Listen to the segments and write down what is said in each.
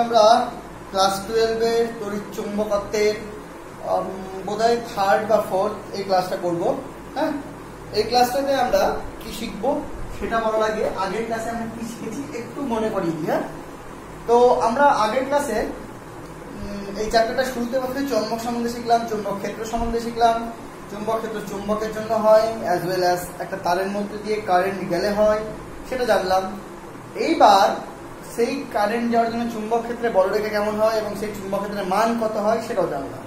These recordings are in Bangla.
আমরা ক্লাস 12 এর তড়িৎ চুম্বকত্বের বোধহয় 3rd বা 4th এই ক্লাসটা করব। হ্যাঁ, এই ক্লাসটাতে আমরা কি শিখব সেটা বলার আগে আগের ক্লাসে আমরা কি শিখেছি একটু মনে করিয়ে দিই। হ্যাঁ, তো আমরা আগের ক্লাসে এই চ্যাপ্টারটা শুরুতে প্রথমে চৌম্বক সম্বন্ধে শিখলাম, চুম্বক ক্ষেত্র সম্বন্ধে শিখলাম। চুম্বক ক্ষেত্র চুম্বকের জন্য হয়, অ্যাজ ওয়েল অ্যাজ একটা তারের মধ্যে দিয়ে কারেন্ট গেলে হয়, সেটা জানলাম। এইবার সেই কারেন্ট যাওয়ার জন্য চুম্বক ক্ষেত্রে বলরেখা কেমন হয় এবং সেই চুম্বক ক্ষেত্রের মান কত হয় সেটাও জানলাম।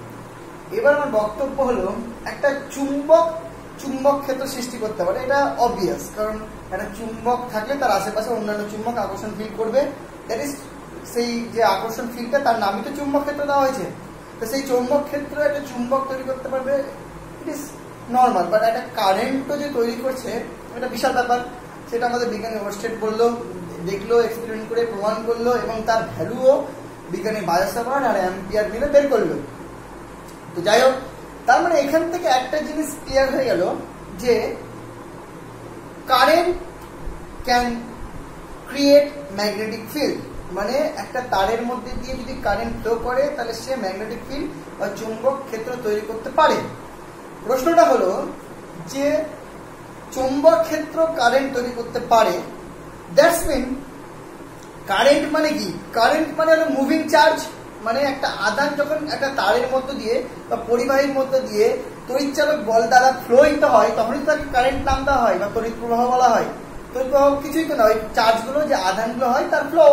এবার আমার বক্তব্য হলো একটা চুম্বক ক্ষেত্র সৃষ্টি করতে পারে, এটা অবভিয়াস, কারণ একটা চুম্বক থাকলে তার আশেপাশে অন্যান্য চুম্বক আকর্ষণ ফিল করবে। দ্যাট ইজ সেই যে আকর্ষণ ফিল্ডটা তার নামই তো চুম্বক ক্ষেত্র দেওয়া হয়েছে। তো সেই চুম্বক ক্ষেত্র একটা চুম্বক তৈরি করতে পারবে, ইট ইজ নর্মাল। বাট একটা কারেন্টও যে তৈরি করছে এটা বিশাল ব্যাপার। সেটা আমাদের বিজ্ঞানী ওয়ারস্টেড বললো, দেখলো, এক্সপেরিমেন্ট করে প্রমাণ করলো এবং তার ভ্যালুও বিজ্ঞানী বায়োসাভার্ট আর অ্যাম্পিয়ার মিলে বের করলো। তো যাই হোক, তার মানে এখান থেকে একটা জিনিস ক্লিয়ার হয়ে গেল যে current can create magnetic field. মানে একটা তারের মধ্যে দিয়ে যদি কারেন্ট ফ্লো করে তাহলে সে ম্যাগনেটিক ফিল্ড বা চুম্বক ক্ষেত্র তৈরি করতে পারে। প্রশ্নটা হলো যে চুম্বক ক্ষেত্র কারেন্ট তৈরি করতে পারে, দ্যাটস মিন কারেন্ট মানে কি? কারেন্ট মানে হলো মুভিং চার্জ। মানে একটা আধান যখন একটা তারের মধ্য দিয়ে বা পরিবাহীর মধ্য দিয়ে তড়িৎচালক বল দ্বারা ফ্লোইতে হয় তখনই তাকে কারেন্ট নাম দেওয়া হয় বা তড়িৎ প্রবাহ বলা হয়। তড়িৎ প্রবাহ কিছুই তো না, ওই চার্জগুলো যে আধানগুলো হয় তার ফ্লো,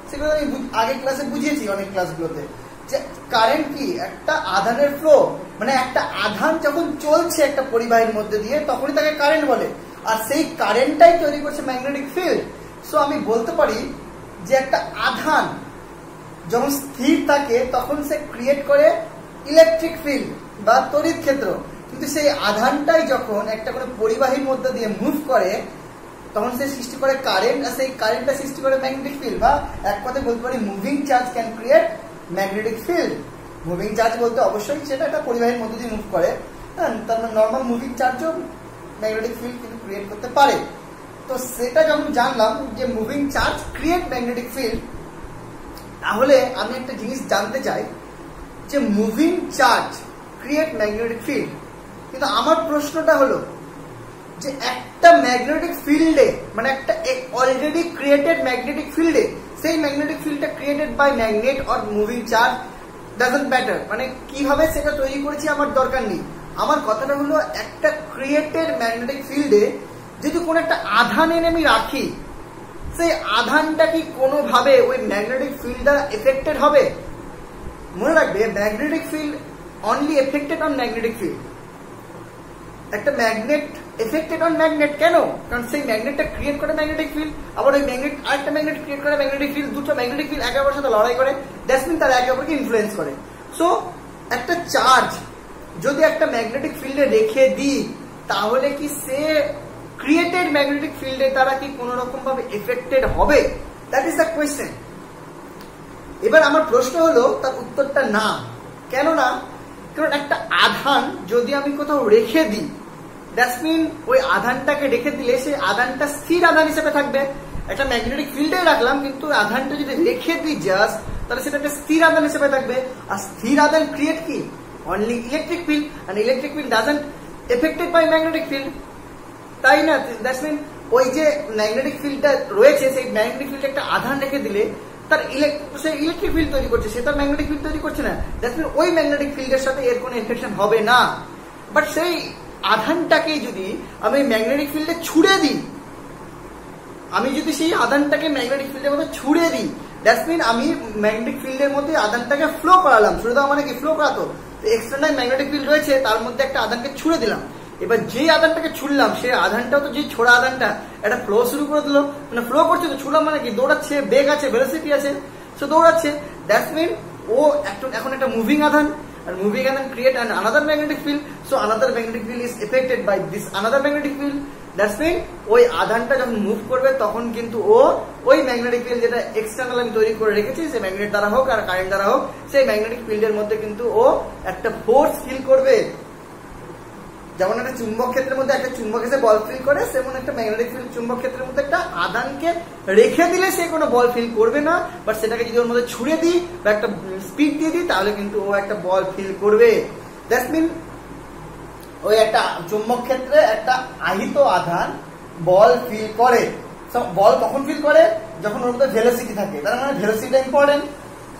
সেগুলো আমি আগের ক্লাসে বুঝিয়েছি অনেক ক্লাসগুলোতে। যে কারেন্ট কি? একটা আধানের ফ্লো। মানে একটা আধান যখন চলছে একটা পরিবাহীর মধ্যে দিয়ে তখনই তাকে কারেন্ট বলে, আর সেই কারেন্টটাই তৈরি করছে ম্যাগনেটিক ফিল্ড। সো আমি বলতে পারি যে একটা আধান যখন স্থির থাকে তখন সে ক্রিয়েট করে ইলেকট্রিক ফিল্ড বা তড়িৎ ক্ষেত্র, কিন্তু সেই আধানটাই যখন একটা করে পরিবাহীর মধ্যে দিয়ে মুভ করে তখন সে সৃষ্টি করে কারেন্ট, আর সেই কারেন্টটা সৃষ্টি করে ম্যাগনেটিক ফিল্ড। বা এক কথায় বলতে পারি moving charge can create magnetic field. Moving charge বলতে অবশ্যই সেটা একটা পরিবাহীর মধ্যে দিয়ে মুভ করে, হ্যাঁ, তার মানে নর্মাল মুভিং চার্জও ম্যাগনেটিক ফিল্ড কিন্তু ক্রিয়েট করতে পারে। তো সেটা যখন জানলাম যে moving charge create magnetic field, তাহলে আমি একটা জিনিস জানতে চাই যে moving charge create magnetic field, কিন্তু আমার প্রশ্নটা হলো যে একটা ম্যাগনেটিক ফিল্ডে, মানে একটা অলরেডি ক্রিয়েটেড ম্যাগনেটিক ফিল্ডে, সেই ম্যাগনেটিক ফিল্ডটা created by magnet or moving charge doesn't matter. মানে কিভাবে সেটা তৈরি করেছি আমার দরকার নেই। আমার কথাটা হলো একটা ক্রিয়েটেড ম্যাগনেটিক ফিল্ডে যদি কোনো একটা আধান এনে আমি রাখি, সেই আধানটা কি কোনোভাবে ওই ম্যাগনেটিক ফিল্ড দ্বারা এফেক্টেড হবে? মনে রাখবে, magnetic field only affected on magnetic field. একটা ম্যাগনেট এফেক্টেড অন ম্যাগনেট কেন? কারণ সেই ম্যাগনেটটা ক্রিয়েট করে ম্যাগনেটিক ফিল্ড, আবার ওই ম্যাগনেট আরেকটা ম্যাগনেট ক্রিয়েট করে ম্যাগনেটিক ফিল্ড। দুটো ম্যাগনেটিক ফিল্ড একে অপরের সাথে লড়াই করে, দ্যাটস মিন তারা একে অপরকে ইনফ্লুয়েন্স করে। সো একটা চার্জ যদি একটা ম্যাগনেটিক ফিল্ডে রেখে দিই তাহলে কি সে ক্রিয়েটেড ম্যাগনেটিক ফিল্ডের দ্বারা কি কোন রকম ভাবে এফেক্টেড হবে? That is the question. এবার আমার প্রশ্ন হলো তার উত্তরটা না। কেন না? কারণ একটা আধান যদি আমি কোথাও রেখে দিই, দ্যাটস মিন ওই আধানটাকে রেখে দিলে সেই আধানটা স্থির আধান হিসেবে থাকবে। একটা ম্যাগনেটিক ফিল্ডে রাখলাম, কিন্তু আধানটা যদি রেখে দিই জাস্ট, তাহলে সেটা একটা স্থির আধান হিসেবে থাকবে। আর স্থির আধান ক্রিয়েট কি? অনলি ইলেকট্রিক ফিল্ড, আর electric field doesn't effected by magnetic field, তাই না? দ্যাটস মিন ওই যে ম্যাগনেটিক ফিল্ডটা রয়েছে, সেই ম্যাগনেটিক ফিল্ডে একটা আধান রেখে দিলে তার ইলেকট্রিক ফিল্ড তৈরি করছে, সে তার ম্যাগনেটিক ফিল্ড তৈরি করছে না। দ্যাটস মিন ওই ম্যাগনেটিক ফিল্ডের সাথে এর কোনো এফেকশন হবে না। বাট সেই আধানটাকে যদি আমি ম্যাগনেটিক ফিল্ডে ছুড়ে দিই, আমি যদি সেই আধানটাকে ম্যাগনেটিক ফিল্ডের মধ্যে ছুড়ে দিই, দ্যাটস মিন আমি ম্যাগনেটিক ফিল্ডের মধ্যে আধানটাকে ফ্লো করালাম। ছুড়ে দেওয়া মানে কি? ফ্লো করাতো। এক্সটার্নাল ম্যাগনেটিক ফিল্ড রয়েছে, তার মধ্যে একটা আধানকে ছুড়ে দিলাম। এবার যেই আধানটাকে ছুড়লাম সেই আধানটাও তো, যে ছোড়া আধানটা একটা ফ্লো শুরু করে দিল, মানে ফ্লো করছে। তো ছুড়লাম মানে কি? দৌড়াচ্ছে, বেগ আছে, ভেলোসিটি আছে, সো দৌড়াচ্ছে। দ্যাটস মিন ও এখন একটা মুভিং আধান, আর মুভিং আধান create an another magnetic field. So another magnetic field is effected by this another magnetic field. That's mean ওই আধানটা যখন মুভ করবে তখন কিন্তু ও ওই ম্যাগনেটিক ফিল্ড যেটা এক্সটার্নাল আমি তৈরি করে রেখেছি, সেই ম্যাগনেট দ্বারা হোক আর কারেন্ট দ্বারা হোক, সেই ম্যাগনেটিক ফিল্ডের মধ্যে কিন্তু ও একটা ফোর্স ফিল করবে। যেমন একটা চুম্বক ক্ষেত্রের মধ্যে একটা চুম্বক এসে বল ফিল করে, সেমন একটা ম্যাগনেটিক ফিল্ড চুম্বক ক্ষেত্রের মধ্যে একটা আধানকে রেখে দিলে সে কোনো বল ফিল করবে না, বাট সেটাকে যদি ওর মধ্যে ছুড়ে দিই বা একটা স্পিড দিয়ে দিই তাহলে কিন্তু ও একটা বল ফিল করবে। দ্যাটস মিন ওই একটা চুম্বক ক্ষেত্রে একটা আহিত আধান বল ফিল করে। বল কখন ফিল করে? যখন ওর মধ্যে ভেলোসিটি থাকে। তার মানে ভেলোসিটিটা ইম্পর্টেন্ট।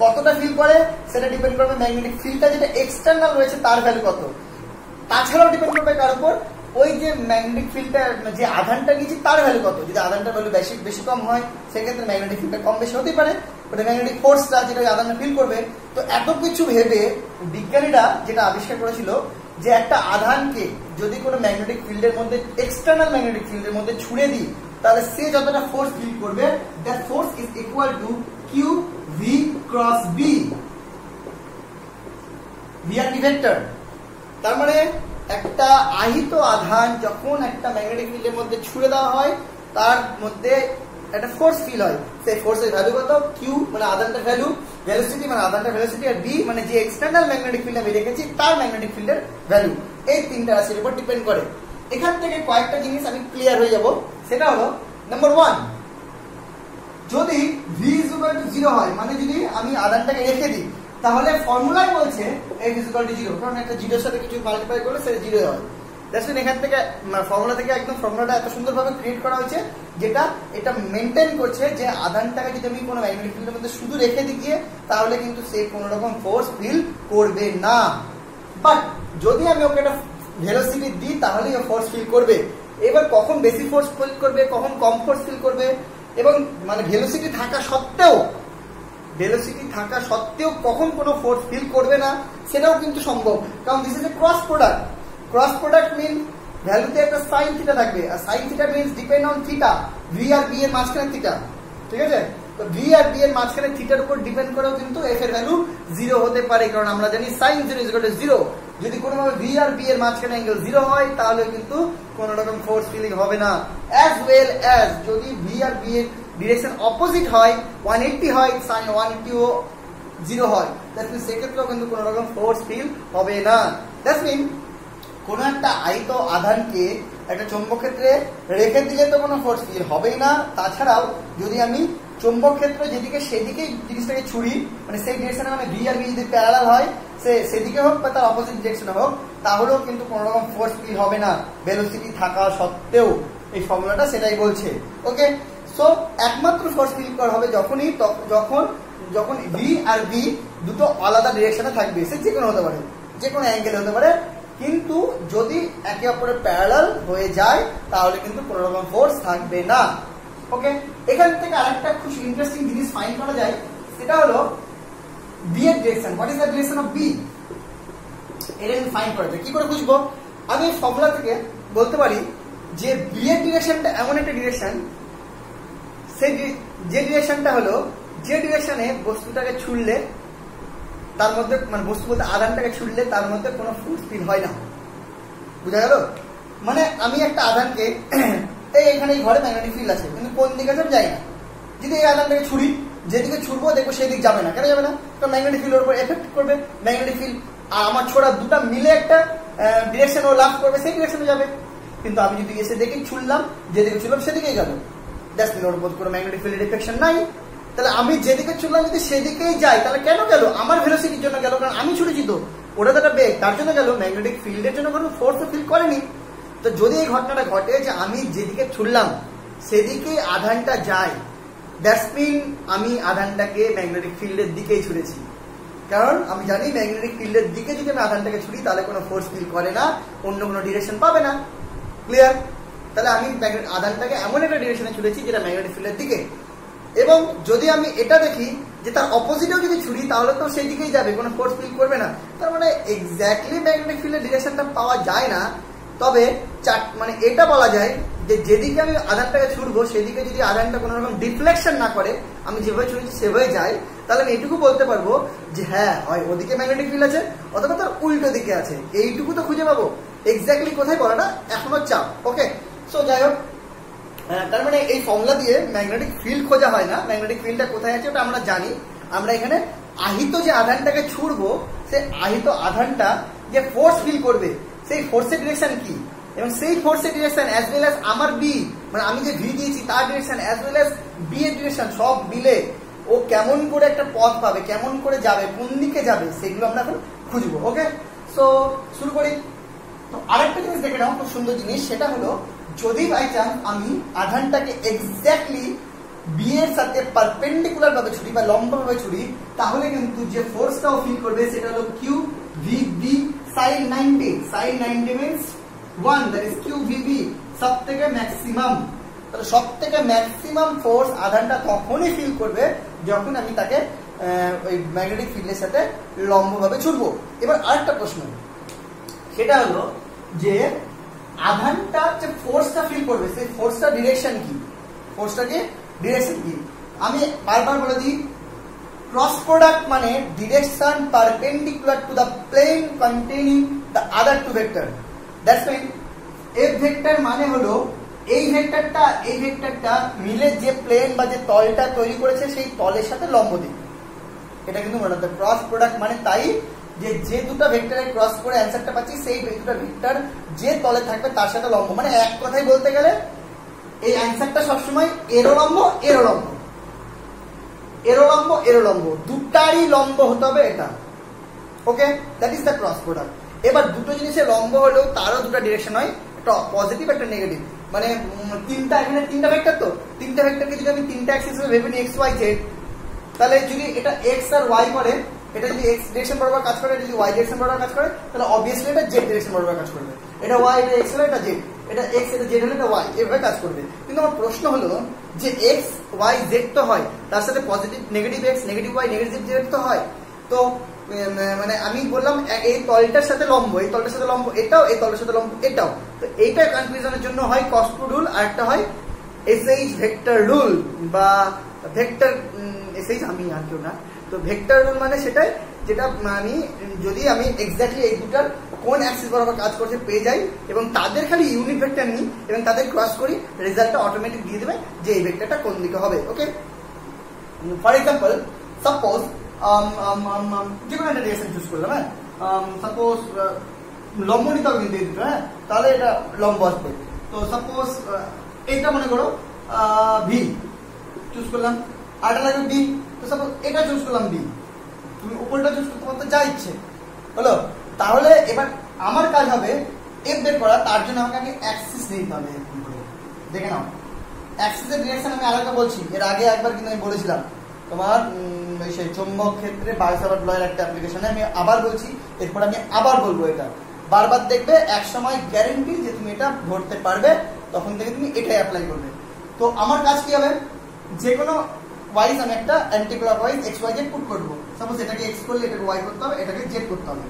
কতটা ফিল করে সেটা ডিপেন্ড করবে ম্যাগনেটিক ফিল্ডটা যেটা এক্সটার্নাল রয়েছে তার ভ্যালু কত। তাছাড়াও ডিপেন্ড করবে কার উপর? ওই যে ম্যাগনেটিক ফিল্ডটা যে আধানটা নিয়েছি তার ভ্যালু কত। যদি আধানটার ভ্যালু বেশি কম হয় সেক্ষেত্রে ম্যাগনেটিক ফিল্ডটা কম বেশি হতেই পারে, ওটা ম্যাগনেটিক ফোর্সটা যেটা আধানটা ফিল করবে। তো এত কিছু ভেবে বিজ্ঞানীরা যেটা আবিষ্কার করেছিল যে একটা আধানকে যদি কোনো ম্যাগনেটিক ফিল্ডের মধ্যে এক্সটার্নাল ম্যাগনেটিক ফিল্ডের মধ্যে ছুড়ে দিই তাহলে সে যতটা ফোর্স ফিল করবে that force is equal to Q V cross B, v আর বি ভেক্টর। তার মানে একটা আহিত আধান যখন একটা ম্যাগনেটিক ফিল্ডের মধ্যে ছুড়ে দেওয়া হয় তার মধ্যে একটা ফোর্স ফিল হয়। সেই ফোর্সের ভ্যালু কত? কিউ মানে আধানটার ভ্যালু, ভেলোসিটি মানে আধানটার ভেলোসিটি, আর বি মানে যে এক্সটার্নাল ম্যাগনেটিক ফিল্ড আমি রেখেছি তার ম্যাগনেটিক ফিল্ডের ভ্যালু। এই তিনটা রাশির উপর ডিপেন্ড করে। এখান থেকে কয়েকটা জিনিস আমি ক্লিয়ার হয়ে যাব। সেটা হলো নাম্বার 1, যদি v = 0 হয় মানে যদি আমি আধানটাকে রেখে দিই তাহলে ফর্মুলাই বলছে f = 0, কারণ একটা জিরোর সাথে কিছু মাল্টিপ্লাই করলে সেটা 0 হয়। দেখুন এখান থেকে ফর্মুলা থেকে একদম ফর্মুলাটা এত সুন্দরভাবে ক্রিয়েট করা হয়েছে যেটা এটা মেনটেন করছে যে আধানটাকে যদি আমি কোনো ম্যাগনেটিক ফিল্ডের মধ্যে শুধু রেখে দিই গিয়ে তাহলে কিন্তু সে কোনো রকম ফোর্স ফিল করবে না। বাট যদি আমি ওকে একটা ভেলোসিটি দিই তাহলেই ও ফোর্স ফিল করবে। এবার কখন বেশি ফোর্স ফিল করবে, কখন কম ফোর্স ফিল করবে, এবং মানে ভেলোসিটি থাকা সত্ত্বেও কখন কোনো ফোর্স ফিল করবে না সেটাও কিন্তু সম্ভব, কারণ this is a cross product. Cross product mean ভ্যালুতে একটা সাইন থিটা থাকবে, আর sine theta means depend on theta, V আর বি এর মাঝখানে থিটা, ঠিক আছে? তো ভি আর বি এর মাঝখানে থিটার উপর ডিপেন্ড করেও কিন্তু এফ এর ভ্যালু 0 হতে পারে, কারণ আমরা জানি sin 0 = 0। যদি কোনোভাবে ভি আর বি এর মাঝখানে অ্যাঙ্গেল 0 হয় তাহলে কিন্তু কোনো রকম ফোর্স ফিলিং হবে না। অ্যাজ ওয়েল অ্যাজ যদি ভি আর বি এর ডিরেকশন অপোজিট হয়, 180 হয়, sin 180 ও 0 হয়, দ্যাট মিন্স সেক্ষেত্রেও কিন্তু কোনো রকম ফোর্স ফিল হবে না। দ্যাট মিন কোনো একটা আহিত আধানকে একটা চৌম্বক ক্ষেত্রে রেখে দিলে তো কোনো ফোর্স ফিল হবেই না। তাছাড়াও যদি আমি চৌম্বক ক্ষেত্র যেদিকে সেদিকেই জিনিসটাকে ছুড়ি, মানে সেই ডিরেকশনে মানে ভি আর বি যদি প্যারালাল হয় সেদিকে হোক বা তার অপোজিট ডিরেকশনে হোক, তাহলেও কিন্তু কোনো রকম ফোর্স ফিল হবে না ভেলোসিটি থাকা সত্ত্বেও। এই ফর্মুলাটা সেটাই বলছে। ওকে, সো একমাত্র ফোর্স ফিল করা হবে যখন ভি আর বি দুটো আলাদা ডিরেকশনে থাকবে। সে যে কোনো হতে পারে, যে কোনো অ্যাঙ্গেল হতে পারে, কিন্তু যদি একে অপরের প্যারালাল হয়ে যায় তাহলে কিন্তু কোনো রকম ফোর্স থাকবে না। ওকে, এখান থেকে আরেকটা খুব ইন্টারেস্টিং জিনিস ফাইন্ড করা যায়, সেটা হলো বি এর ডিরেকশন। What is the direction of B? এটা আমি ফাইন্ড করা যায়। কি করে খুঁজবো? আমি এই ফর্মুলা থেকে বলতে পারি যে বি এর ডিরেকশনটা এমন একটা ডিরেকশন, সেই যে ডিরেকশনটা হলো যে ডিরেকশনে বস্তুটাকে ছুড়লে তার মধ্যে, মানে বস্তু বলতে আধানটাকে ছুড়লে তার মধ্যে কোনো ফোর্স ফিল হয় না। বুঝা গেল? মানে আমি একটা আধানকে এখানে এই ঘরে ম্যাগনেটিক ফিল্ড আছে, কিন্তু কোন দিকে আছে যাই না। যদি এই আধানটাকে ছুড়ি, যেদিকে ছুড়বো দেখবো সেই দিক যাবে না। কেন যাবে না? কারণ ম্যাগনেটিক ফিল্ডের উপর এফেক্ট করবে। ম্যাগনেটিক ফিল্ড আমার ছোড়া দুটা মিলে একটা ডিরেকশন ও লাভ করবে, সেই ডিরেকশনে যাবে। কিন্তু আমি যদি এসে দেখেই ছুড়লাম, যেদিকে ছুড়লাম সেদিকেই গেল, দ্যাটস মিন ওর উপর কোনো ম্যাগনেটিক ফিল্ডের এফেকশন নাই। তাহলে আমি যেদিকে ছুড়লাম যদি সেদিকেই যাই তাহলে কেন গেল? আমার ভেলোসিটির জন্য গেল, কারণ আমি ছুড়েছি, তো ওটা তো একটা বেগ, তার জন্য গেল। ম্যাগনেটিক ফিল্ডের জন্য কোনো ফোর্স ফিল করেনি। তো যদি এই ঘটনাটা ঘটে যে আমি যেদিকে ছুড়লাম সেদিকেই আধানটা যায়, দ্যাটস মিন আমি আধানটাকে ম্যাগনেটিক ফিল্ডের দিকেই ছুড়েছি, কারণ আমি জানি ম্যাগনেটিক ফিল্ডের দিকে যদি আমি আধানটাকে ছুড়ি তাহলে কোনো ফোর্স ফিল করে না, অন্য কোনো ডিরেকশন পাবে না। ক্লিয়ার? তাহলে আমি আধানটাকে এমন একটা ডিরেকশনে ছুড়েছি যেটা ম্যাগনেটিক ফিল্ডের দিকে। এবং যদি আমি এটা দেখি যে তার অপোজিটেও যদি ছুড়ি তাহলে তো সেই দিকেই যাবে, কোনো ফোর্স ফিল করবে না। তার মানে এক্স্যাক্টলি ম্যাগনেটিক ফিল্ডের ডিরেকশনটা পাওয়া যায় না, তবে মানে এটা বলা যায় যে যেদিকে আমি আধানটাকে ছুড়বো সেদিকে যদি আধানটা কোনো রকম ডিফ্লেকশন না করে, আমি যেভাবে ছুড়েছি সেভাবে যায়, তাহলে আমি এটুকু বলতে পারবো যে হ্যাঁ, হয় ওদিকে ম্যাগনেটিক ফিল্ড আছে অথবা তার উল্টো দিকে আছে। এইটুকু তো খুঁজে পাবো, এক্স্যাক্টলি কোথায় বলাটা এখনো চাপ। ওকে, সো যাই হোক, তার মানে এই ফর্মুলা দিয়ে ম্যাগনেটিক ফিল্ড খোঁজা হয় না, ম্যাগনেটিক ফিল্ডটা কোথায় আছে ওটা আমরা জানি। আমরা এখানে আহিত যে আধানটাকে ছুড়বো, সে আহিত আধানটা যে ফোর্স ফিল করবে সেই ফোর্সের ডিরেকশন কি, এবং সেই ফোর্সের ডিরেকশন অ্যাজ ওয়েল অ্যাজ আমার বি, মানে আমি যে ভি দিয়েছি তার direction as well as B এর ডিরেকশন সব মিলে ও কেমন করে একটা পথ পাবে, কেমন করে যাবে, কোন দিকে যাবে, সেগুলো আমরা এখন খুঁজবো। ওকে, সো শুরু করি। তো আরেকটা জিনিস দেখে নাও, খুব সুন্দর জিনিস, সেটা হলো যদি বাই চান্স আমি আধানটাকে এক্স্যাক্টলি বি এর সাথে পারপেন্ডিকুলার ভাবে ছুড়ি বা লম্ব ভাবে ছুড়ি, তাহলে কিন্তু যে ফোর্সটাও ফিল করবে সেটা হলো q V B sine 90। Sine 90 means 1, that is Q V B, সব থেকে ম্যাক্সিমাম। তাহলে সব থেকে ম্যাক্সিমাম ফোর্স আধানটা তখনই ফিল করবে যখন আমি তাকে ওই ম্যাগনেটিক ফিল্ডের সাথে লম্বভাবে ছুড়বো। এবার আরেকটা প্রশ্ন, সেটা হলো যে আধানটা যে ফোর্সটা ফিল করবে সেই ফোর্সটা ডিরেকশন কি, ফোর্সটাকে ডিরেকশন কি। আমি বারবার বলে দিই, ক্রস প্রোডাক্ট মানে direction perpendicular to the plane containing the other two vector. That's mean F vector মানে হলো এই ভেক্টরটা মিলে যে প্লেন বা যে তলটা তৈরি করেছে সেই তলের সাথে লম্ব দিক। এটা কিন্তু মনে রাখতে, ক্রস প্রোডাক্ট মানে তাই যে দুটো ভেক্টরে ক্রস করে অ্যান্সারটা পাচ্ছি সেই দুটো ভেক্টর যে তলে থাকবে তার সাথে লম্ব। মানে এক কথায় বলতে গেলে এই অ্যান্সারটা সবসময় এরোলম্ব এরোলম্ব এরোলম্ব এরোলম্ব দুটারই লম্ব হতে হবে এটা। Okay, that is the cross product. এবার দুটো জিনিসের লম্ব হলেও তারও দুটো ডিরেকশন হয়, একটা পজিটিভ একটা নেগেটিভ। মানে এখানে তিনটা ভেক্টর, তো তিনটা ভেক্টরকে যদি আমি তিনটা অ্যাক্সিস হিসেবে ভেবে নিই এক্স ওয়াই জেড, তাহলে যদি এটা এক্স আর ওয়াই করে, এটা যদি এক্স ডিরেকশন বরাবর কাজ করে, এটা যদি ওয়াই ডিরেকশন বরাবর কাজ করে, তাহলে অবভিয়াসলি এটা জেড ডিরেকশন বরাবর কাজ করবে। এটা ওয়াই, এটা এক্স হলে এটা জেড, এটা এক্স, এটা জেড হলে এটা ওয়াই, এভাবে কাজ করবে। কিন্তু আমার প্রশ্ন হলো যে এক্স ওয়াই জেড তো হয়, তার সাথে positive negative x negative y negative z তো হয়। তো মানে আমি বললাম এই তলটার সাথে লম্ব, এই তলটার সাথে লম্ব এটাও, এই তলের সাথে লম্ব এটাও। তো এইটা কনফিউশনের জন্য হয় কস2 রুল, আর একটা হয় এসএইচ ভেক্টর রুল বা ভেক্টর এসএইচ, আমি আর কেউ না। তো ভেক্টর রুল মানে সেটাই, যেটা আমি যদি আমি এক্স্যাক্টলি এই দুটার কোন অ্যাক্সিস বরাবর কাজ করছে পেয়ে যাই এবং তাদের খালি ইউনিট ভেক্টর নিই এবং তাদের ক্রস করি, রেজাল্টটা অটোমেটিক দিয়ে দেবে যে এই ভেক্টরটা কোন দিকে হবে। ওকে, ফর এক্সাম্পল সাপোজ যে কোনো একটা ডিরেকশন চুজ করলাম, হ্যাঁ, সাপোজ লম্ব নিতে হবে কিন্তু এই দুটো, হ্যাঁ, তাহলে এটা লম্ব আসবে। তো সাপোজ এটা মনে করো ভি চুজ করলাম, আরটা লাগবে বি, তো সাপোজ এটা চুজ করলাম বি, তুমি উপরটা চুজ করতে পারতো যা ইচ্ছে হলো। তাহলে এবার আমার কাজ হবে এফ বের করা, তার জন্য আমাকে আগে অ্যাক্সিস নিতে হবে। দেখে নাও, অ্যাক্সিসের ডিরেকশন আমি আরেকটা বলছি, এর আগে একবার কিন্তু আমি বলেছিলাম তোমার সেই চৌম্বক ক্ষেত্রে বায়ো-সাভার্ট লয়ের একটা অ্যাপ্লিকেশনে, আমি আবার বলছি, এরপর আমি আবার বলবো, এটা বারবার দেখবে, এক সময় গ্যারেন্টি যে তুমি এটা ধরতে পারবে, তখন থেকে তুমি এটাই অ্যাপ্লাই করবে। তো আমার কাজ কি হবে, যে কোনো ওয়াইজ আমি একটা anti clockwise x y z put করবো। সাপোজ এটাকে এক্স করলে এটাকে ওয়াই করতে হবে, এটাকে জেড করতে হবে।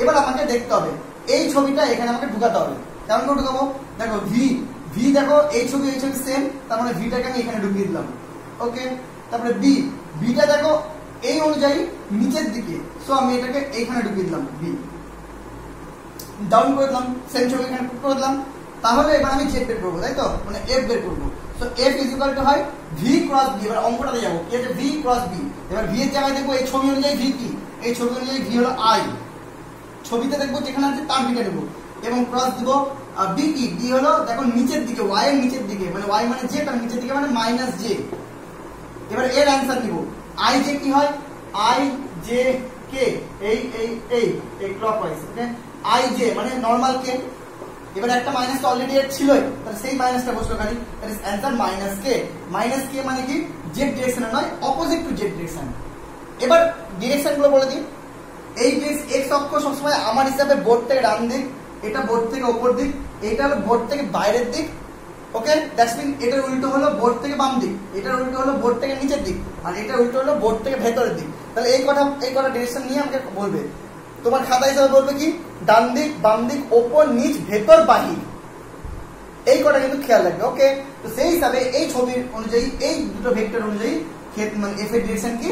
এবার আমাকে দেখতে হবে এই ছবিটা এখানে আমাকে ঢুকাতে হবে। কেমন করে ঢুকাবো, দেখো ভি দেখো এই ছবি সেম, তার মানে ভিটাকে আমি এখানে ঢুকিয়ে দিলাম। ওকে, তারপরে বিটা দেখো এই অনুযায়ী নিচের দিকে, সো আমি এটাকে এইখানে ঢুকিয়ে দিলাম, বি ডাউন করে দিলাম, সেম ছবি এখানে পুট করে দিলাম। তাহলে এবার আমি জেড বের করবো, তাই তো, মানে এফ বের করবো। So F is equal two হয় ভি ক্রস বি। এবার অঙ্কটাতে যাবো, কি আছে, ভি ক্রস বি। এবার ভি এর জায়গায় দেখবো এই ছবি অনুযায়ী ভি কি, এই ছবি অনুযায়ী ভি হলো আই, ছবিতে দেখবো যেখানে আছে তার ভিটা নেবো এবং ক্রস দিব। বি কি, বি হলো দেখো নিচের দিকে, ওয়াই এর নিচের দিকে, মানে ওয়াই মানে জে, তার নিচের দিকে মানে মাইনাস জে। এবার এর অ্যান্সার নিব, আই জে কি হয়, আই জে কে, এই ক্লকওয়াইজ। ওকে, আই জে মানে নরমাল কে। এবার একটা মাইনাস তো অলরেডি এর ছিলই, তাহলে সেই মাইনাসটা বসলো খালি, that is answer minus K. Minus K মানে কি, জেড ডিরেকশনে নয়, অপোজিট টু জেড ডিরেকশন। এবার ডিরেকশন গুলো বলে দিই, এই এক্স অক্ষ সবসময় আমার হিসাবে বোর্ড থেকে ডান দিক, এটা বোর্ড থেকে ওপর দিক, এটা হলো বোর্ড থেকে বাইরের দিক। ওকে, দ্যাটস মিন এটার উল্টো হলো বোর্ড থেকে বাম দিক, এটার উল্টো হলো বোর্ড থেকে নিচের দিক, আর এটার উল্টো হলো বোর্ড থেকে ভেতরের দিক। তাহলে এই কটা ডিরেকশন নিয়ে আমাকে বলবে, তোমার খাতা হিসাবে বলবে কি, ডান দিক, বাম দিক, ওপর, নিচ, ভেতর, বাহির, এই কটা কিন্তু খেয়াল রাখবে। ওকে, তো সেই হিসাবে এই ছবির অনুযায়ী এই দুটো ভেক্টর অনুযায়ী মানে এফ এর ডিরেকশন কি,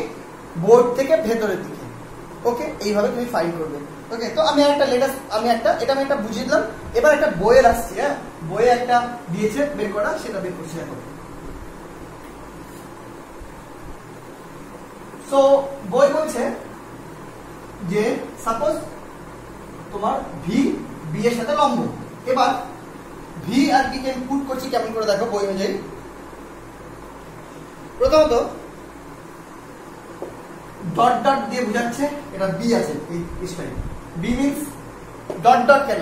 বোর্ড থেকে ভেতরের দিকে। ওকে, এইভাবে তুমি ফাইন্ড করবে। ওকে, তো আমি একটা এটা আমি একটা বুঝিয়ে দিলাম। এবার একটা বইয়ের আসছে, হ্যাঁ, বইয়ে একটা দিয়েছে বের করা, সেটা বের করছি এখন। সো বই বলছে যে সাপোজ তোমার ভি বি এর সাথে লম্ব। এবার ভি আর বি কে আমি পুট করছি কেমন করে দেখো বই অনুযায়ী। প্রথমত ডট ডট দিয়ে বোঝাচ্ছে এটা বি আছে এই style. B means dot dot. কেন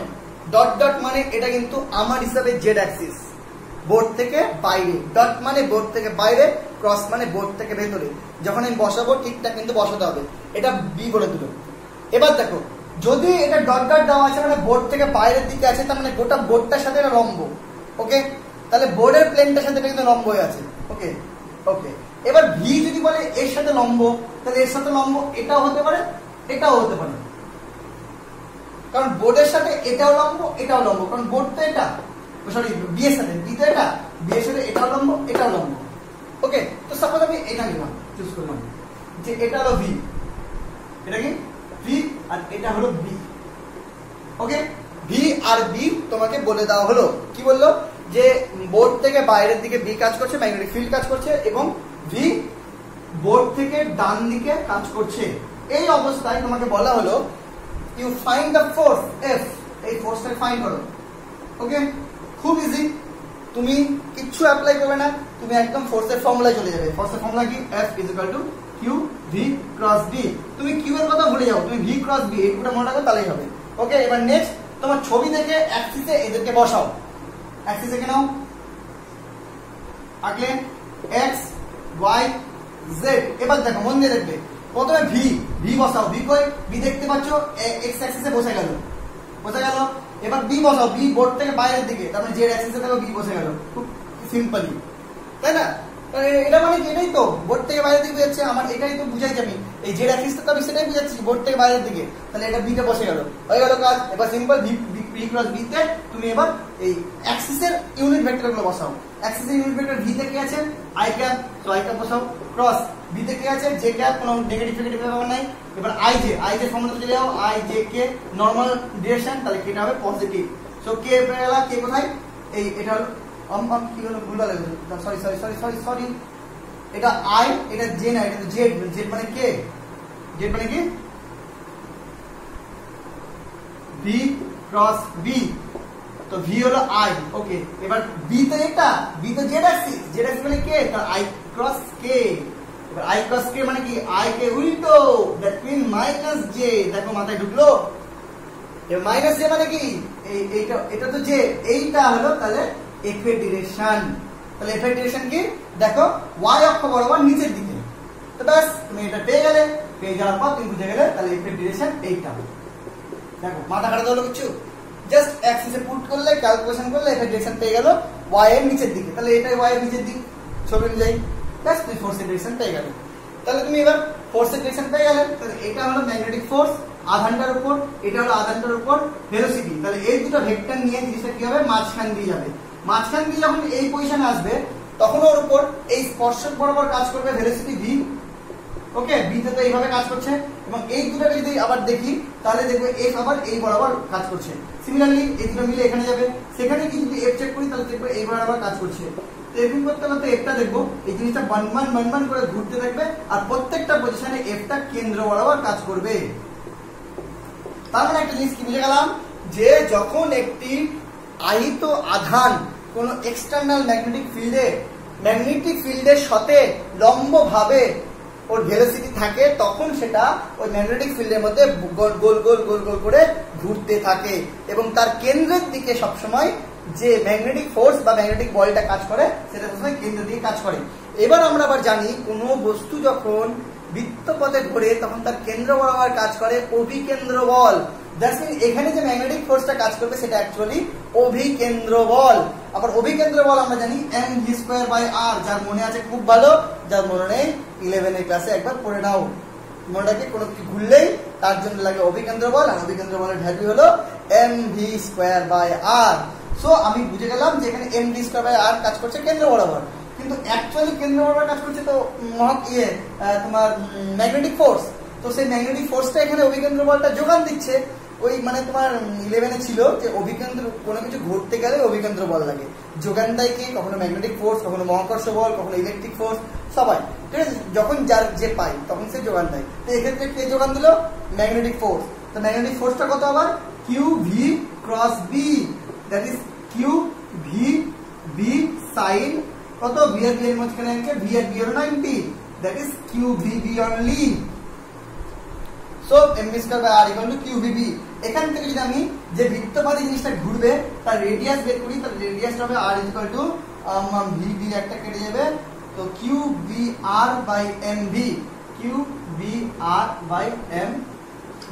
ডট ডট? মানে এটা কিন্তু আমার হিসাবে জেড অ্যাক্সিস, বোর্ড থেকে বাইরে। ডট মানে বোর্ড থেকে বাইরে, ক্রস মানে বোর্ড থেকে ভেতরে। যখন আমি বসাবো ঠিকঠাক কিন্তু বসাতে হবে। এটা বি বলে দিল। এবার দেখো যদি এটা ডট ডট দেওয়া আছে মানে বোর্ড থেকে বাইরের দিকে আছে, তার মানে গোটা বোর্ডটার সাথে এটা লম্ব। ওকে, তাহলে বোর্ডের প্লেনটার সাথে এটা কিন্তু লম্ব হয়ে আছে। ওকে ওকে, এবার ভি যদি বলে এর সাথে লম্ব, তাহলে এর সাথে লম্ব এটাও হতে পারে, এটাও হতে পারে। কারণ বোর্ডের সাথে এটাও লম্ব, এটাও লম্ব। কারণ বোর্ড তো এটা, সরি বি এর সাথে, বি তো এটা, বি এর সাথে এটাও লম্ব, এটাও লম্ব। ওকে, তো সাপোজ আমি এটা নিলাম, চুজ করলাম যে এটা হলো ভি, এটা কি ভি, আর এটা হলো বি। ওকে, ভি আর বি তোমাকে বলে দেওয়া হলো। কি বললো? যে বোর্ড থেকে বাইরের দিকে বি কাজ করছে, ম্যাগনেটিক ফিল্ড কাজ করছে, এবং ভি বোর্ড থেকে ডান দিকে কাজ করছে। এই অবস্থায় তোমাকে বলা হলো you find the force F. এই ফোর্সটা ফাইন্ড করো। ওকে, খুব ইজি, তুমি কিচ্ছু অ্যাপ্লাই করবে না, তুমি একদম ফোর্সের ফর্মুলায় চলে যাবে। ফোর্সের ফর্মুলা কি? F is equal to Q V cross B. তুমি কিউ এর কথা ভুলে যাও, তুমি ভি ক্রস বি এইটুকুটা মনে রাখো, তাহলেই হবে। ওকে, এবার নেক্সট তোমার ছবি দেখে অ্যাক্সিসে এদেরকে বসাও। অ্যাক্সিসে কে নাও, আঁকলে এক্স ওয়াই জেড। এবার দেখো মন দিয়ে দেখবে, প্রথমে ভি, ভি বসাও। ভি কই? বি দেখতে পাচ্ছ এক্স অ্যাক্সিসে বসে গেল, বসে গেল। এবার বি বসাও, বি বোর্ড থেকে বাইরের দিকে, তার মানে জেড অ্যাক্সিসে দেখো বি বসে গেল। খুব সিম্পলি, তাই না? এটা মানে কি? এটাই তো বোর্ড থেকে বাইরের দিকে যাচ্ছে আমার, এটাই তো বুঝাইছি আমি। এই জেড অ্যাক্সিসটা তো আমি সেটাই বুঝাচ্ছি, বোর্ড থেকে বাইরের দিকে। তাহলে এটা বিতে বসে গেল, হয়ে গেল কাজ। এবার সিম্পল ভি ক্রস বি তে তুমি এবার এই অ্যাক্সিসের ইউনিট ভেক্টর গুলো বসাও। অ্যাক্সিসের ইউনিট ভেক্টর ভি তে কি আছে? আই ক্যাপ, তো আই ক্যাপ বসাও। ক্রস বি তে কি আছে? জে ক্যাপ, কোনো নেগেটিভ নেগেটিভ ব্যাপার নাই। এবার আই জে ফর্মুলা চলে যাও, I J K normal direction, তাহলে কেটা হবে পজিটিভ। সো কে পেয়ে গেল, কে কোথায়? এই এটা হলো কি হলো, ভুল হয়ে গেল, sorry sorry sorry sorry sorry, এটা আই, এটা জে না, এটা জেড। জেড মানে কে? জেড মানে কি? ভি ক্রস বি, তো ভি হলো আই। ওকে, এবার বি তো এটা, বি তো জেড অ্যাক্সিস, জেড অ্যাক্সিস মানে কে? তার আই ক্রস কে। এবার আই ক্রস কে মানে কি? আই কে উল্টো, দ্যাট মিন মাইনাস জে। দেখো মাথায় ঢুকলো? এবার মাইনাস জে মানে কি? এইটা, এটা তো জে, এইটা হলো তাহলে এফ এর ডিরেকশন। তাহলে এফ এর ডিরেকশন কি? দেখো ওয়াই অক্ষ বরাবর নিচের দিকে। তো ব্যাস তুমি এটা পেয়ে গেলে। পেয়ে যাওয়ার পর তুমি বুঝে গেলে তাহলে এফ এর ডিরেকশন এইটা। দেখো মাথা খারাপ হলো কিছু, জাস্ট অ্যাক্সিসে পুট করলে, ক্যালকুলেশন করলে এফ এর ডিরেকশন পেয়ে গেল ওয়াই এর নিচের দিকে। তাহলে এটাই ওয়াই এর নিচের দিক, ছবি অনুযায়ী ব্যাস তুমি ফোর্সের ডিরেকশন পেয়ে গেলে। তাহলে তুমি এবার ফোর্সের ডিরেকশন পেয়ে গেলে। তাহলে এটা হলো ম্যাগনেটিক ফোর্স আধানটার উপর, এটা হলো আধানটার উপর ভেলোসিটি। তাহলে এই দুটো ভেক্টর নিয়ে জিনিসটা কি হবে? মাঝখান দিয়ে যাবে। মাঝখান দিয়ে যখন এই পজিশনে আসবে তখন ওর উপর এই স্পর্শক বরাবর কাজ করবে ভেলোসিটি ভি। ওকে, বি তে তো এইভাবে কাজ করছে, এবং এই দুটোকে যদি আবার দেখি তাহলে দেখবে এফ আবার এই বরাবর কাজ করছে। সিমিলারলি এই দুটো মিলে এখানে যাবে, সেখানে কি যদি এফ চেক করি তাহলে দেখবে এই বরাবর কাজ করছে। তো এরকম করতে করতে এফটা দেখবো এই জিনিসটা বানবান করে ঘুরতে থাকবে, আর প্রত্যেকটা পজিশনে এফটা কেন্দ্র বরাবর কাজ করবে। তার মানে একটা জিনিস কি বুঝে গেলাম, যে যখন একটি আহিত আধান কোন এক্সটার্নাল ম্যাগনেটিক ফিল্ডের সাথে লম্বভাবে ওর ভেলোসিটি থাকে, তখন সেটা ওই ম্যাগনেটিক ফিল্ডের মধ্যে গোল গোল গোল গোল গোল করে ঘুরতে থাকে, এবং তার কেন্দ্রের দিকে সবসময় যে ম্যাগনেটিক ফোর্স বা ম্যাগনেটিক বলটা কাজ করে সেটা সবসময় কেন্দ্রের দিকে কাজ করে। এবার আমরা আবার জানি কোন বস্তু যখন বৃত্তপথে ঘোরে তখন তার কেন্দ্র বরাবর কাজ করে অভিকেন্দ্র বল। দ্যাটস মিন এখানে যে ম্যাগনেটিক ফোর্সটা কাজ করবে সেটা অ্যাকচুয়ালি অভিকেন্দ্র বল। আবার অভিকেন্দ্র বল আমরা জানি mv²/r, যার মনে আছে খুব ভালো, যার মনে নেই 11 এর ক্লাসে একবার পড়ে নাও। মনে রাখে কোনো কিছু ঘুরলেই তার জন্য লাগে অভিকেন্দ্র বল, আর অভিকেন্দ্র বলের ভ্যালু হলো mv²/r। সো আমি বুঝে গেলাম যে এখানে mv²/r কাজ করছে কেন্দ্র বরাবর, কিন্তু অ্যাকচুয়ালি কেন্দ্র বরাবর কাজ করছে তো তোমার ম্যাগনেটিক ফোর্স। তো সেই ম্যাগনেটিক ফোর্সটা এখানে অভিকেন্দ্র বলটা যোগান দিচ্ছে। ওই মানে তোমার 11 ছিল যে অভিকেন্দ্র কোনো কিছু ঘুরতে গেলে অভিকেন্দ্র বল লাগে, যোগান দেয় কি? কখনো ম্যাগনেটিক ফোর্স, কখনো মহাকর্ষ বল, কখনো ইলেকট্রিক ফোর্স, সবাই ঠিক আছে। যখন যার যে পায় তখন সে যোগান দেয়। তো এক্ষেত্রে কে যোগান দিল? Magnetic force. তো ম্যাগনেটিক ফোর্সটা কত আবার? Q V cross B, that is Q V B sine কত, ভি আর বি এর মাঝখানে আছে ভি আর বি হলো 90, that is Q V B only. So M V square by R equal to Q V B. এখান থেকে যদি আমি যে বৃত্তবাদী জিনিসটা ঘুরবে তার রেডিয়াস বের করি, তার রেডিয়াসটা হবে R equal to V B একটা কেটে যাবে, তো Q B R by M V, Q B R by M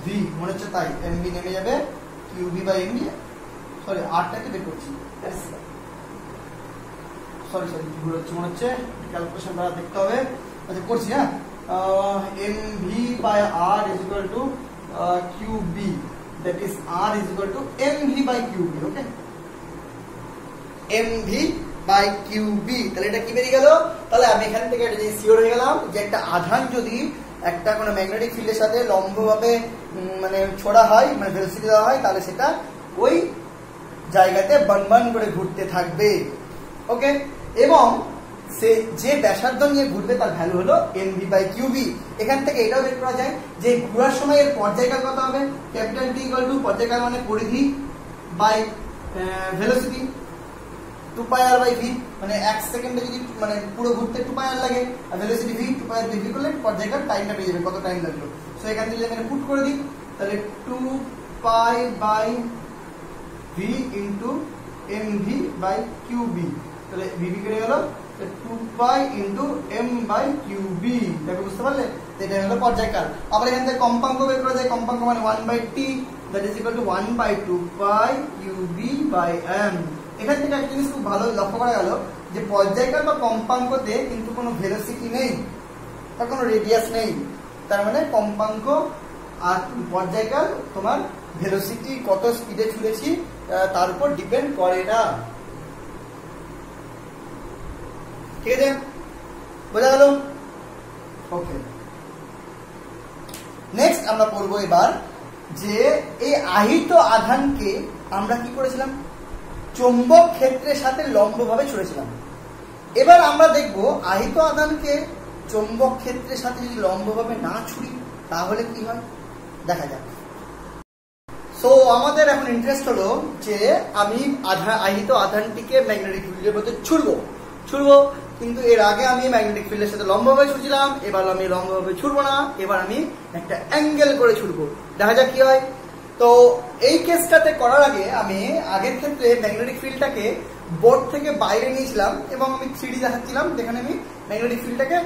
V, মনে হচ্ছে তাই, এম ভি নেমে যাবে, Q B by M V, sorry আরটাকে বের করছি, সরি ভুল হচ্ছে মনে হচ্ছে, ক্যালকুলেশন দ্বারা দেখতে হবে, আচ্ছা করছি, হ্যাঁ, M V by R is equal to Q B, that is R is equal to M V by Q B, okay, M V by Q B. তাহলে এটা কি বেরিয়ে গেল? তাহলে আমি এখান থেকে এটা সিওর হয়ে গেলাম যে একটা আধান যদি একটা কোনো ম্যাগনেটিক ফিল্ডের সাথে লম্বভাবে মানে ছোড়া হয়, মানে ভেলোসিটি দেওয়া হয়, তাহলে সেটা ওই জায়গাতে বানবান করে ঘুরতে থাকবে, ওকে। এবং সে যে ব্যাসার্ধ নিয়ে ঘুরবে তার ভ্যালু হলো M V by Q B. এখান থেকে এটাও বের করা যায় যে ঘোরার সময় এর পর্যায়কাল কত হবে, ক্যাপিটাল টি ইকুয়াল টু পর্যায়কাল মানে পরিধি by velocity 2 pi R by V, মানে 1 সেকেন্ডে যদি মানে পুরো ঘুরতে 2 পাই আর লাগে, আর ভেলোসিটি ভি 2 পাই আর ভি করলে পর্যায়কাল টাইমটা পেয়ে যাবে, কত টাইম লাগলো। সো এখান থেকে এখানে পুট করে দিই, তাহলে 2 pi by V into M V by Q B, তাহলে ভি ভি কেটে গেল, 2 pi into M by Q B, দেখো বুঝতে পারলে, এটা হলো পর্যায়কাল। আবার এখান থেকে কম্পাঙ্ক বের করা যায়, কম্পাঙ্ক মানে 1 by T, that is equal to 1 by 2 pi Q B by M. এখান থেকে একটা জিনিস খুব ভালো লক্ষ্য করা গেল যে পর্যায়কাল বা কম্পাঙ্কতে কিন্তু কোনো ভেলোসিটি নেই বা কোনো রেডিয়াস নেই, তার মানে কম্পাঙ্ক আর পর্যায়কাল তোমার ভেলোসিটি কত স্পিডে ছুড়েছি তার উপর ডিপেন্ড করে না, ঠিক আছে, বোঝা গেল? ওকে, নেক্সট আমরা পড়বো এবার যে এই আহিত আধানকে আমরা কি করেছিলাম, চৌম্বক ক্ষেত্রের সাথে লম্বভাবে ছুড়েছিলাম। এবার আমরা দেখব আহিত আধানকে চৌম্বক ক্ষেত্রের সাথে যদি লম্বভাবে না ছুড়ি তাহলে কি হয়, দেখা যাক। সো আমাদের এখন ইন্টারেস্ট হলো যে আমি আহিত আধানটিকে ম্যাগনেটিক ফিল্ডের মধ্যে ছুড়বো, কিন্তু এর আগে আমি ম্যাগনেটিক ফিল্ডের সাথে লম্বভাবে ছুড়ছিলাম, এবার আমি লম্বভাবে ছুড়বো না, এবার আমি একটা অ্যাঙ্গেল করে ছুড়বো, দেখা যাক কি হয়। তো এই কেসটাতে করার আগে আমি আগের ক্ষেত্রে ম্যাগনেটিক ফিল্ডটাকে বোর্ড থেকে বাইরে নিয়েছিলাম এবং আমি 3D দেখাচ্ছিলাম, যেখানে আমি ম্যাগনেটিক ফিল্ডটাকে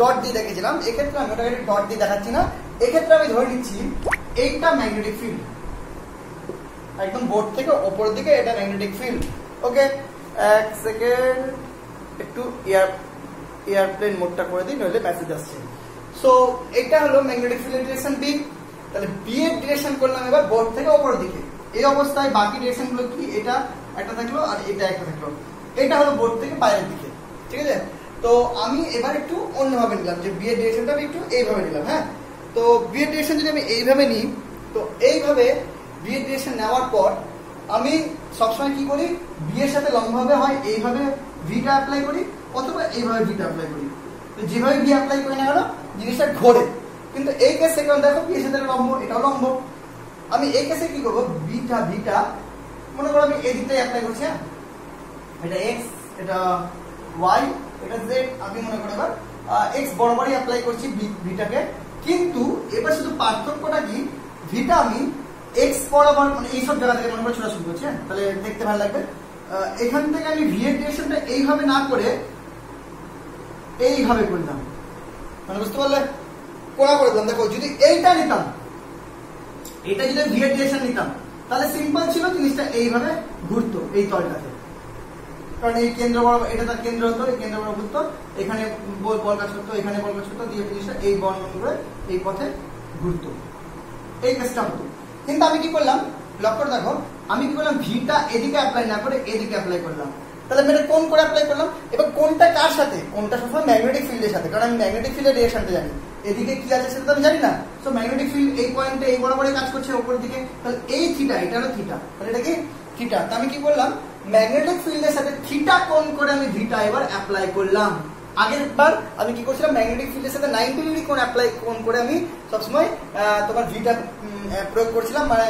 ডট দিয়ে দেখেছিলাম। এক্ষেত্রে আমি ওটাকে ডট দিয়ে দেখাচ্ছি না, এক্ষেত্রে আমি ধরে নিচ্ছি এইটা ম্যাগনেটিক ফিল্ড, একদম বোর্ড থেকে ওপরের দিকে এটা ম্যাগনেটিক ফিল্ড, ওকে। এক সেকেন্ড, একটু এয়ারপ্লেন মোডটা করে দিই, নইলে মেসেজ আসছে। সো এটা হলো ম্যাগনেটিক ফিল্ডের ডিরেকশন বি, তাহলে বি এর ডিরেকশন করলাম এবার বোর্ড থেকে ওপরের দিকে। এই অবস্থায় বাকি ডিরেকশন গুলো কি, এটা একটা থাকলো আর এটা একটা থাকলো, এটা হলো বোর্ড থেকে বাইরের দিকে, ঠিক আছে। তো আমি এবার একটু অন্যভাবে নিলাম, যে বি এর ডিরেকশনটা আমি একটু এইভাবে নিলাম, হ্যাঁ। তো বি এর ডিরেকশন যদি আমি এইভাবে নিই, তো এইভাবে বি এর ডিরেকশন নেওয়ার পর আমি সবসময় কি করি, বি এর সাথে লম্বভাবে হয় এইভাবে ভিটা অ্যাপ্লাই করি, অথবা এইভাবে ভিটা অ্যাপ্লাই করি। তো যেভাবে বি অ্যাপ্লাই করি না কেন জিনিসটা ঘোরে, কিন্তু এই কেসে কারণ দেখো বি এর সাথে লম্ব, এটাও লম্ব, আমি এই কেসে কি করবো, ভিটা মনে করো আমি এই দিকটাই অ্যাপ্লাই করছি, হ্যাঁ, এটা এক্স, এটা ওয়াই, এটা জেড, আমি মনে করি এবার এক্স বরাবরই অ্যাপ্লাই করছি ভিটাকে, কিন্তু এবার শুধু পার্থক্যটা কি, ভিটা আমি এক্স বরাবর মানে এইসব জায়গা থেকে মনে করে ছোটা শুরু করছি, তাহলে দেখতে ভালো লাগবে। এখান থেকে আমি ভি এর ডিরেকশনটা এইভাবে না করে এইভাবে করলাম, মানে বুঝতে পারলে, কোনা করে দিলাম। দেখো যদি এইটা নিতাম, এটা যদি ভি এর ডিরেকশন নিতাম তাহলে সিম্পল ছিল, জিনিসটা এইভাবে ঘুরতো এই তলটাতে, কারণ এই কেন্দ্র বরাবর এটা তার কেন্দ্র হতো, এই কেন্দ্র বরাবর ঘুরতো, এখানে বল কাজ করতো, এখানে বল কাজ করতো, দিয়ে জিনিসটা এই বর্ণন করে এই পথে ঘুরতো, এই কেসটা হতো। কিন্তু আমি কি করলাম, লক্ষ্য দেখো, আমি কি করলাম, ভিটা এদিকে অ্যাপ্লাই না করে এদিকে অ্যাপ্লাই করলাম, তাহলে মানে কোন করে অ্যাপ্লাই করলাম, এবার কোনটা কার সাথে, কোনটা সবসময় ম্যাগনেটিক ফিল্ডের সাথে, কারণ আমি ম্যাগনেটিক ফিল্ডের ডিরেকশনটা জানি, এদিকে কি আছে সেটা তো আমি জানি না। সো ম্যাগনেটিক ফিল্ড এই পয়েন্টে এই বরাবরই কাজ করছে উপরের দিকে, তাহলে এই থিটা, এটা হলো থিটা, তাহলে এটা কি থিটা। তো আমি কি করলাম, ম্যাগনেটিক ফিল্ডের সাথে থিটা কোণ করে আমি ভিটা এবার অ্যাপ্লাই করলাম, আগের বার আমি কি করছিলাম, ম্যাগনেটিক ফিল্ডের সাথে 90 ডিগ্রি কোণ অ্যাপ্লাই কোণ করে আমি সবসময় তোমার ভিটা প্রয়োগ করছিলাম, মানে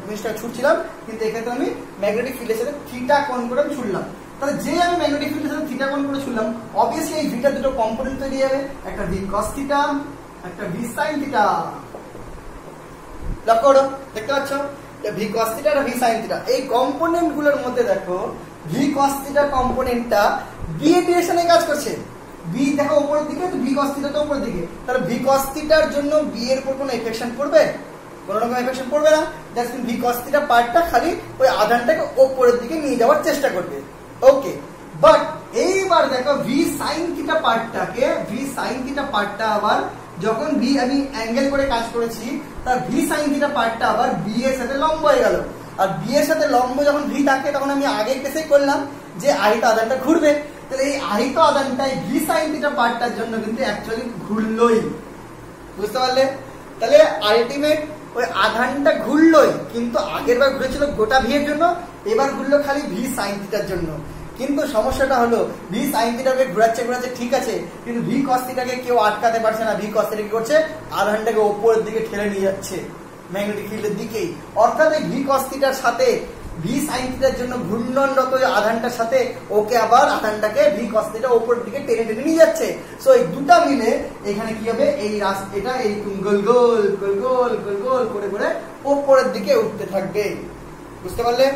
জিনিসটা ছুটছিলাম, কিন্তু এক্ষেত্রে আমি ম্যাগনেটিক ফিল্ডের সাথে থিটা কোণ করে আমি ছুটলাম। তাহলে যে আমি ম্যাগনেটিক ফিল্ডের সাথে থিটা কোণ করে ছুটলাম, অবভিয়াসলি এই ভিটার দুটো কম্পোনেন্ট তৈরি হবে, একটা ভি কস থিটা, একটা ভি সাইন থিটা। লক্ষ্য করো, দেখতে পাচ্ছ ভি কস থিটা আর ভি সাইন থিটা। এই কম্পোনেন্ট গুলোর মধ্যে দেখো ভি কস থিটা কম্পোনেন্টটা বি এর ডিরেকশনে কাজ করছে। বি দেখো উপরের দিকে, তো ভি কস থিটা তো উপরের দিকে, তাহলে ভি কস থিটার জন্য বি এর উপর কোনো এফেকশন পড়বে? কোনো রকম এফেকশন পড়বে না। জাস্ট ভি কস থিটা পার্টটা খালি ওই আধানটাকে উপরের দিকে নিয়ে যাওয়ার চেষ্টা করবে। ওকে, বাট এইবার দেখো ভি সাইন থিটা পার্টটাকে, ভি সাইন থিটা পার্টটা আবার যখন ভি আমি অ্যাঙ্গেল করে কাজ করেছি, তার ভি সাইন থিটা পার্টটা আবার বি এর সাথে লম্ব হয়ে গেল। আর বি এর সাথে লম্ব যখন ভি থাকে, তখন আমি আগের কেসেই করলাম যে আহিত আধানটা ঘুরবে। তাহলে এই আহিত আধানটাই ভি সাইন থিটা পার্টটার জন্য কিন্তু অ্যাকচুয়ালি ঘুরলই। বুঝতে পারলে? তাহলে আলটিমেট ওই আধানটা ঘুরলই, কিন্তু আগের বার ঘুরেছিল গোটা ভি এর জন্য, এবার ঘুরলো খালি ভি সাইন থিটার জন্য। কিন্তু সমস্যাটা হলো ভি সাইন থিটাকে ঘোরাচ্ছে ঠিক আছে, কিন্তু ভি কস থিটাকে কেউ আটকাতে পারছে না। ভি কস থিটা কি করছে, আধানটাকে উপরের দিকে ঠেলে নিয়ে যাচ্ছে ম্যাগনেটিক ফিল্ডের দিকেই। অর্থাৎ এই ভি কস থিটার সাথে ভি সাইন থিটার জন্য ঘূর্ণনরত আধানটার সাথে ওকে আবার আধানটাকে ভি কস থিটা উপরের দিকে টেনে টেনে নিয়ে যাচ্ছে। সো এই দুটা মিলে এখানে কি হবে, এই এটা এই গোল গোল গোল গোল গোল গোল করে করে উপরের দিকে উঠতে থাকবে। বুঝতে পারলে?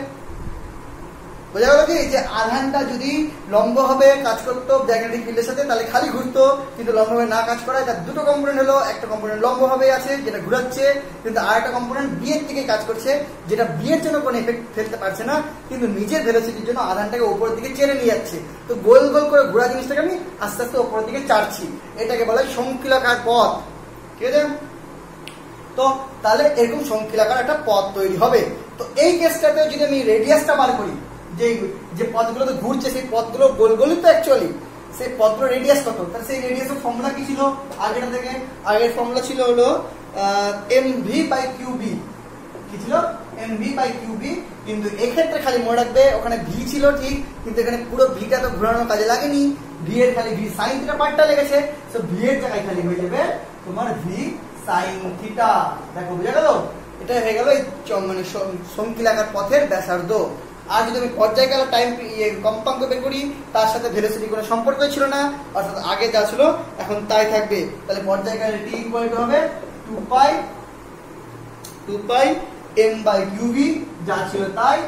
বোঝা গেল কি, যে আধানটা যদি লম্বভাবে কাজ করতো ম্যাগনেটিক ফিল্ডের সাথে, তাহলে খালি ঘুরতো, কিন্তু লম্বভাবে না কাজ করায় তার দুটো কম্পোনেন্ট হলো, একটা কম্পোনেন্ট লম্বভাবে আছে যেটা ঘুরাচ্ছে, কিন্তু আরেকটা কম্পোনেন্ট বি এর দিকে কাজ করছে, যেটা বি এর জন্য কোনো এফেক্ট ফেলতে পারছে না, কিন্তু নিজের ভেলোসিটির জন্য আধানটাকে উপরের দিকে চেড়ে নিয়ে যাচ্ছে। তো গোল গোল করে ঘোরা জিনিসটাকে আমি আস্তে আস্তে উপরের দিকে চাড়ছি, এটাকে বলা হয় শঙ্কুলাকার পথ। ঠিক আছে? তো তাহলে এরকম শঙ্কুলাকার একটা পথ তৈরি হবে। তো এই কেসটাতে যদি আমি রেডিয়াসটা বার করি, যে পথগুলো তো ঘুরছে সেই পথগুলো গোল গোলই তো অ্যাকচুয়ালি, সেই পথগুলো রেডিয়াস কত, তাহলে সেই রেডিয়াসের ফর্মুলা কি ছিল আগেটা থেকে? আগের ফর্মুলা ছিল হলো mv/qb। কি ছিল? mv/qb। কিন্তু এক্ষেত্রে খালি মনে রাখবে ওখানে ভি ছিল ঠিক, কিন্তু এখানে পুরো ভিটা তো ঘোরানোর কাজে লাগেনি, ভি এর খালি ভি সাইন থিটা পার্টটা লেগেছে। সো ভি এর জায়গায় খালি হয়ে যাবে তোমার ভি সাইন থিটা। দেখো বুঝা গেল? এটা হয়ে গেল মানে শঙ্কুলাকার পথের ব্যাসার্ধ। আর যদি আমি পর্যায়কালের টাইম কম্পাঙ্ক বের করি, তার সাথে ভেলোসিটি কোনো সম্পর্কই ছিল না, অর্থাৎ আগে যা ছিল এখন তাই থাকবে। তাহলে পর্যায়কালের টি ইকুয়াল টু হবে 2 পাই m/qv, যা ছিল তাই,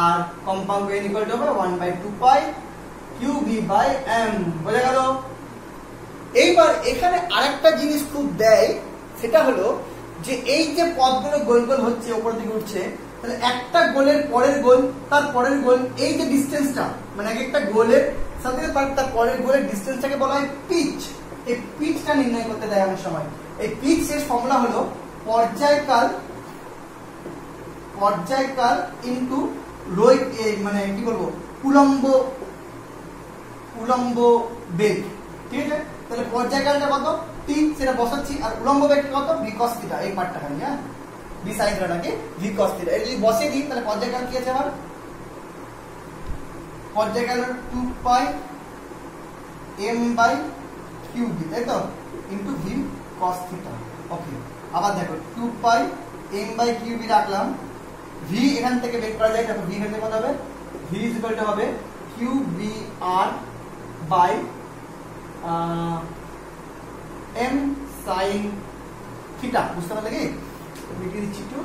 আর কম্পাঙ্ক n ইকুয়াল টু হবে 1/2 পাই qv/m। বোঝা গেল? এইবার এখানে আরেকটা জিনিস খুব দেয়, সেটা হলো যে এই যে পথগুলো গোল গোল হচ্ছে উপর দিকে উঠছে, তাহলে একটা গোলের পরের গোল, তার পরের গোল, এই যে ডিসটেন্সটা, মানে একটা গোলের সাথে তার পরের গোলের ডিসটেন্সটাকে বলা হয় পিচ। এই পিচটা নির্ণয় করতে দেয় অনেক সময়। এই পিচ এর ফর্মুলা হলো পর্যায়কাল ইনটু রোই, মানে কি বলবো, উলম্ব বেগ। ঠিক আছে? তাহলে পর্যায়কালটা কত? টি, সেটা বসাচ্ছি, আর উলম্ব বেগটা কত? V cos theta. এই পার্টটা খালি, হ্যাঁ, ভি সাইন থিটাটাকে ভি কস থিটা। এই যদি বসিয়ে দিই, তাহলে পর্যায়কাল কি আছে? আবার পর্যায়কাল 2 পাই m/qb, তাই তো, ইনটু ভি কস থিটা। ওকে, আবার দেখো 2 পাই m/qb রাখলাম, ভি এখান থেকে বের করা যায়, দেখো ভি এখান থেকে কত হবে? ভি ইকুয়াল টু হবে qbr by m sin theta. বুঝতে পারলে কি? লিখে দিচ্ছি একটু।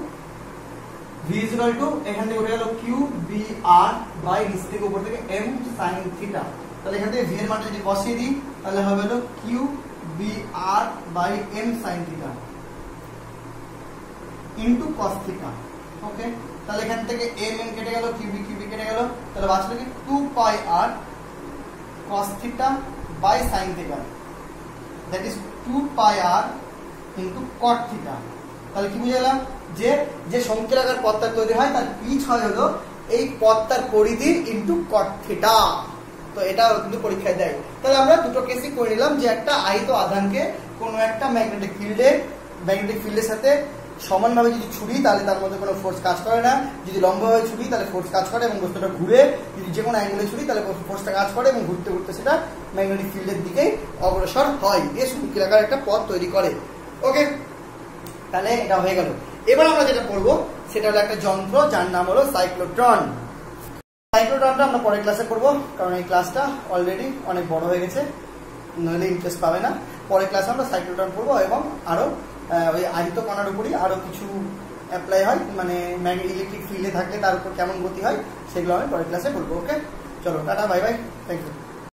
ভি ইকুয়াল টু এখান থেকে উঠে গেল qbr বাই নিচ থেকে উপর থেকে m sin থিটা। তাহলে এখান থেকে ভি এর মানটা যদি বসিয়ে দিই, তাহলে হবে হলো qbr by m sin theta into cos theta. Okay, তাহলে এখান থেকে m কেটে গেল, qb কেটে গেল, তাহলে বাঁচলো কি 2 pi r cos theta by sin theta, that is 2 pi r into cot theta. তাহলে কি বুঝলাম? যে যে শঙ্কুলাকার পথটা তৈরি হয় তার পিচ হয় হলো এই পথটার পরিধি ইনটু cot থিটা। তো এটা কিন্তু পরীক্ষায় দেয়। তাহলে আমরা দুটো কেসই করে নিলাম, যে একটা আহিত আধানকে কোনো একটা ম্যাগনেটিক ফিল্ডের সাথে সমানভাবে যদি ছুড়ি তাহলে তার মধ্যে কোনো ফোর্স কাজ করে না, যদি লম্বভাবে ছুড়ি তাহলে ফোর্স কাজ করে এবং বস্তুটা ঘুরে, যদি যে কোনো অ্যাঙ্গেলে ছুড়ি তাহলে ফোর্সটা কাজ করে এবং ঘুরতে ঘুরতে সেটা ম্যাগনেটিক ফিল্ডের দিকে অগ্রসর হয়, দিয়ে সমুদ্রাকার একটা পথ তৈরি করে। ওকে, তাহলে এটা হয়ে গেল। এবার আমরা যেটা পড়বো সেটা হলো একটা যন্ত্র যার নাম হলো সাইক্লোট্রন। সাইক্লোট্রনটা আমরা পরের ক্লাসে করবো, কারণ এই ক্লাসটা অলরেডি অনেক বড় হয়ে গেছে, নইলে ইন্টারেস্ট পাবে না। পরের ক্লাসে আমরা সাইক্লোট্রন পড়বো এবং আরো ওই আহিত কণার উপরই আরো কিছু অ্যাপ্লাই হয়, মানে ইলেকট্রিক ফিল্ডে থাকলে তার উপর কেমন গতি হয় সেগুলো আমি পরের ক্লাসে বলবো। ওকে, চলো ta ta, bye bye, thank you.